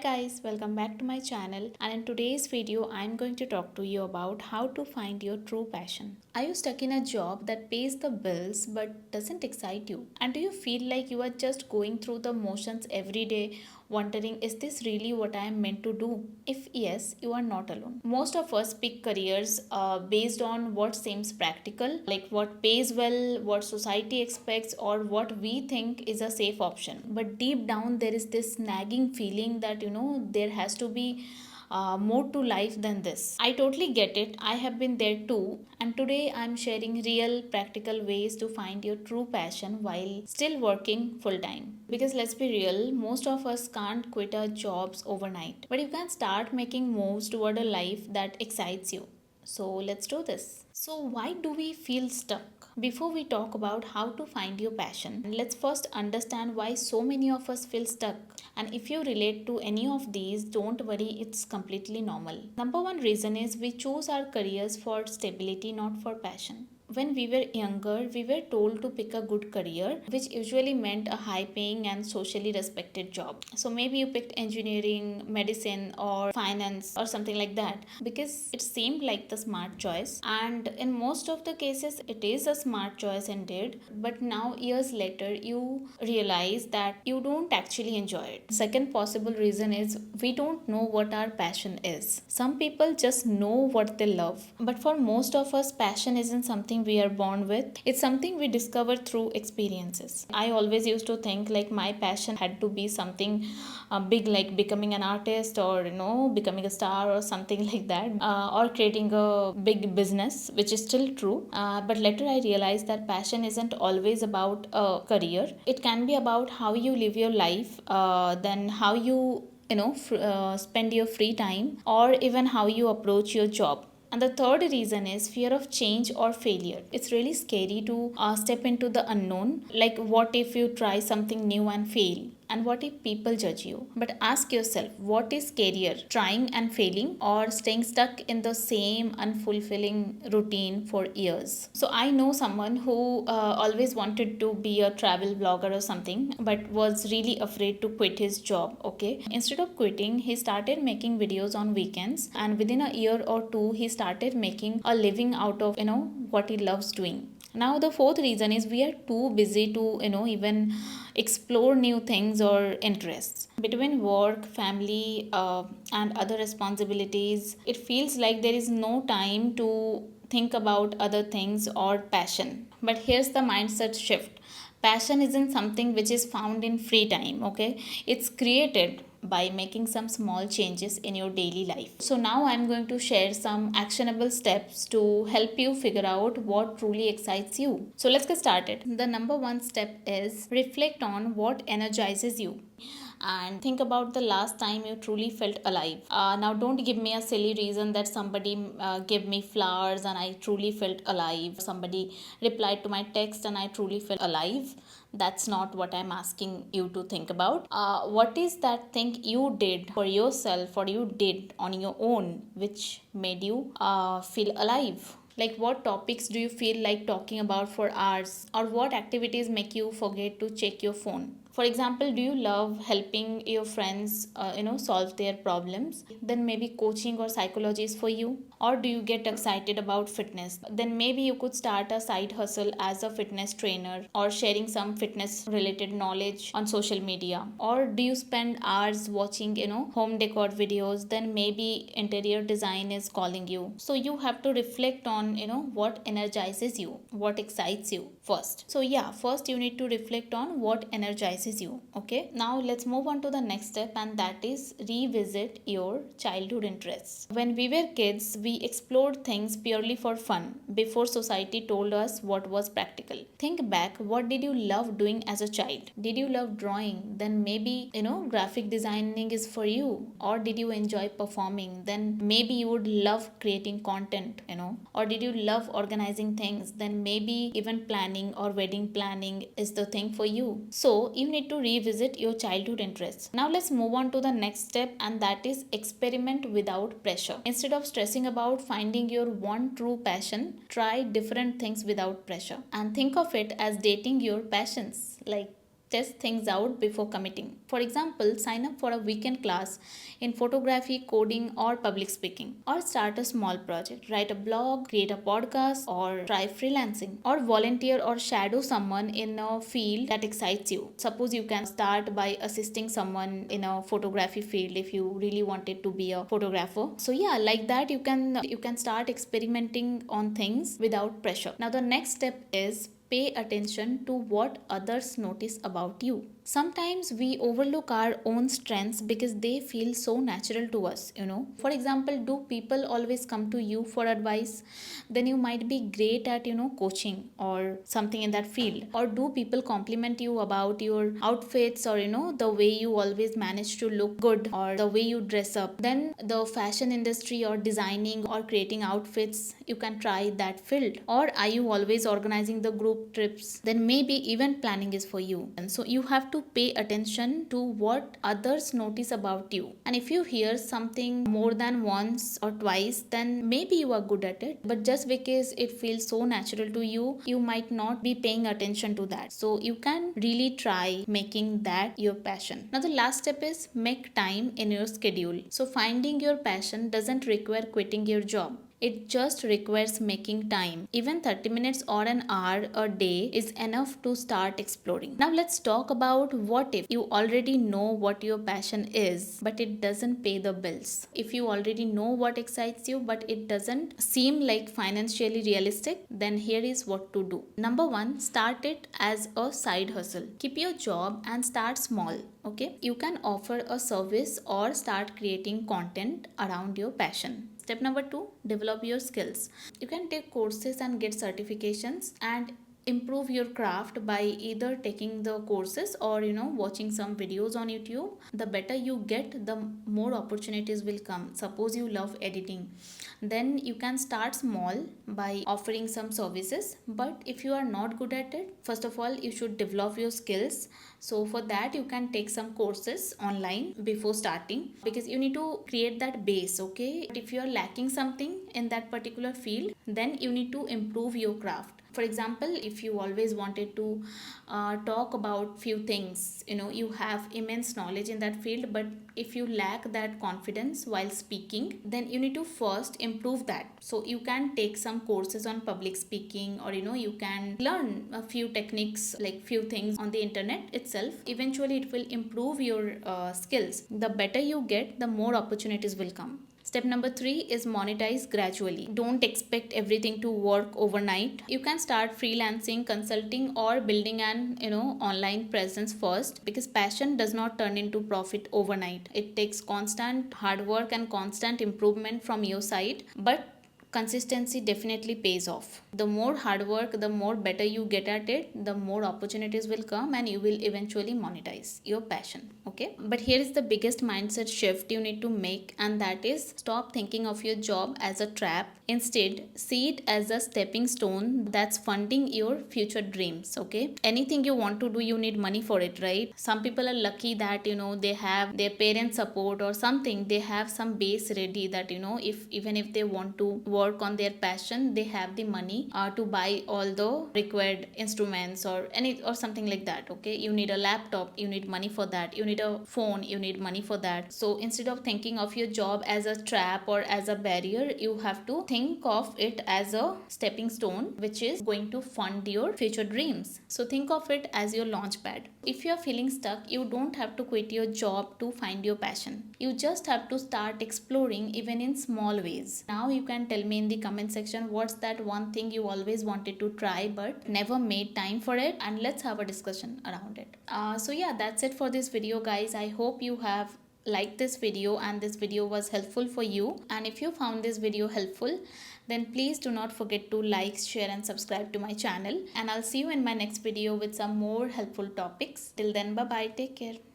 guys, welcome back to my channel, and in today's video I'm going to talk to you about how to find your true passion. Are you stuck in a job that pays the bills but doesn't excite you? And do you feel like you are just going through the motions every day, wondering is this really what I am meant to do? If yes, you are not alone. Most of us pick careers based on what seems practical, like what pays well, what society expects, or what we think is a safe option. But deep down, there is this nagging feeling that there has to be more to life than this. I totally get it. I have been there too. And today I'm sharing real practical ways to find your true passion while still working full time. Because let's be real, most of us can't quit our jobs overnight. But you can start making moves toward a life that excites you. So let's do this. So, why do we feel stuck? Before we talk about how to find your passion, let's first understand why so many of us feel stuck. And if you relate to any of these, don't worry, it's completely normal. Number one reason is we choose our careers for stability, not for passion. When we were younger, we were told to pick a good career, which usually meant a high paying and socially respected job. So maybe you picked engineering, medicine, or finance, or something like that because it seemed like the smart choice. And in most of the cases, it is a smart choice indeed. But now, years later, you realize that you don't actually enjoy it. Second possible reason is we don't know what our passion is. Some people just know what they love, but for most of us, passion isn't something we are born with, it's something we discover through experiences. I always used to think like my passion had to be something big, like becoming an artist or becoming a star or something like that, or creating a big business, which is still true. But later I realized that passion isn't always about a career. It can be about how you live your life, then how you spend your free time, or even how you approach your job. And the third reason is fear of change or failure. It's really scary to step into the unknown. Like, what if you try something new and fail? And what if people judge you? But ask yourself, what is scarier, trying and failing, or staying stuck in the same unfulfilling routine for years? So, I know someone who always wanted to be a travel blogger or something, but was really afraid to quit his job. Okay. Instead of quitting, he started making videos on weekends, and within a year or two, he started making a living out of what he loves doing. Now the fourth reason is we are too busy to even explore new things or interests. Between work, family, and other responsibilities, it feels like there is no time to think about other things or passion. But here's the mindset shift. Passion isn't something which is found in free time, okay? It's created by making some small changes in your daily life. So now I'm going to share some actionable steps to help you figure out what truly excites you. So let's get started. The number one step is reflect on what energizes you and think about the last time you truly felt alive. Now, don't give me a silly reason that somebody gave me flowers and I truly felt alive. Somebody replied to my text and I truly felt alive. That's not what I'm asking you to think about. What is that thing you did for yourself or you did on your own which made you feel alive? Like, what topics do you feel like talking about for hours, or what activities make you forget to check your phone? For example, do you love helping your friends solve their problems? Then maybe coaching or psychology is for you. Or do you get excited about fitness? Then maybe you could start a side hustle as a fitness trainer or sharing some fitness related knowledge on social media. Or do you spend hours watching home decor videos? Then maybe interior design is calling you. So you have to reflect on what energizes you, what excites you first. So yeah, first you need to reflect on what energizes you. Okay, now let's move on to the next step, and that is revisit your childhood interests. When we were kids, we explored things purely for fun before society told us what was practical. Think back, what did you love doing as a child? Did you love drawing? Then maybe graphic designing is for you. Or did you enjoy performing? Then maybe you would love creating content. Or did you love organizing things? Then maybe even planning or wedding planning is the thing for you. So you need to revisit your childhood interests. Now let's move on to the next step, and that is experiment without pressure. Instead of stressing about finding your one true passion, try different things without pressure and think of it as dating your passions. Like, test things out before committing. For example, sign up for a weekend class in photography, coding, or public speaking, or start a small project. Write a blog, create a podcast, or try freelancing, or volunteer or shadow someone in a field that excites you. Suppose you can start by assisting someone in a photography field if you really wanted to be a photographer. So yeah, like that you can start experimenting on things without pressure. Now the next step is pay attention to what others notice about you. Sometimes we overlook our own strengths because they feel so natural to us. For example, do people always come to you for advice? Then you might be great at, coaching or something in that field. Or do people compliment you about your outfits or, the way you always manage to look good or the way you dress up? Then the fashion industry or designing or creating outfits, you can try that field. Or are you always organizing the group trips? Then maybe event planning is for you. And so you have to pay attention to what others notice about you. And if you hear something more than once or twice, then maybe you are good at it. But just because it feels so natural to you, you might not be paying attention to that. So you can really try making that your passion. Now the last step is make time in your schedule. So finding your passion doesn't require quitting your job. It just requires making time. Even 30 minutes or an hour a day is enough to start exploring. Now let's talk about what if you already know what your passion is, but it doesn't pay the bills. If you already know what excites you, but it doesn't seem like financially realistic, then here is what to do. Number one, start it as a side hustle. Keep your job and start small. Okay, you can offer a service or start creating content around your passion. Step number two, develop your skills. You can take courses and get certifications and improve your craft by either taking the courses or watching some videos on YouTube. The better you get, the more opportunities will come. Suppose you love editing, then you can start small by offering some services. But if you are not good at it, first of all you should develop your skills. So for that you can take some courses online before starting, because you need to create that base. Okay, but if you are lacking something in that particular field, then you need to improve your craft. For example, if you always wanted to talk about few things, you have immense knowledge in that field, but if you lack that confidence while speaking, then you need to first improve that. So you can take some courses on public speaking, or you can learn a few techniques, like few things on the internet itself. Eventually it will improve your skills. The better you get, the more opportunities will come. Step number 3 is monetize gradually. Don't expect everything to work overnight. You can start freelancing, consulting, or building an online presence first, because passion does not turn into profit overnight. It takes constant hard work and constant improvement from your side, but consistency definitely pays off. The more hard work, the more better you get at it, the more opportunities will come and you will eventually monetize your passion. Okay, but here is the biggest mindset shift you need to make, and that is stop thinking of your job as a trap. Instead, see it as a stepping stone that's funding your future dreams. Okay, anything you want to do, you need money for it, right? Some people are lucky that they have their parents support or something. They have some base ready that if even if they want to work on their passion, they have the money to buy all the required instruments or something like that. Okay, you need a laptop, you need money for that. You need a phone, you need money for that. So instead of thinking of your job as a trap or as a barrier, you have to think of it as a stepping stone which is going to fund your future dreams. So think of it as your launch pad. If you are feeling stuck, you don't have to quit your job to find your passion. You just have to start exploring, even in small ways. Now you can tell me in the comment section what's that one thing you always wanted to try but never made time for it, and let's have a discussion around it. So yeah, that's it for this video, guys. I hope you have liked this video and this video was helpful for you. And if you found this video helpful, then please do not forget to like, share and subscribe to my channel, and I'll see you in my next video with some more helpful topics. Till then, bye bye, take care.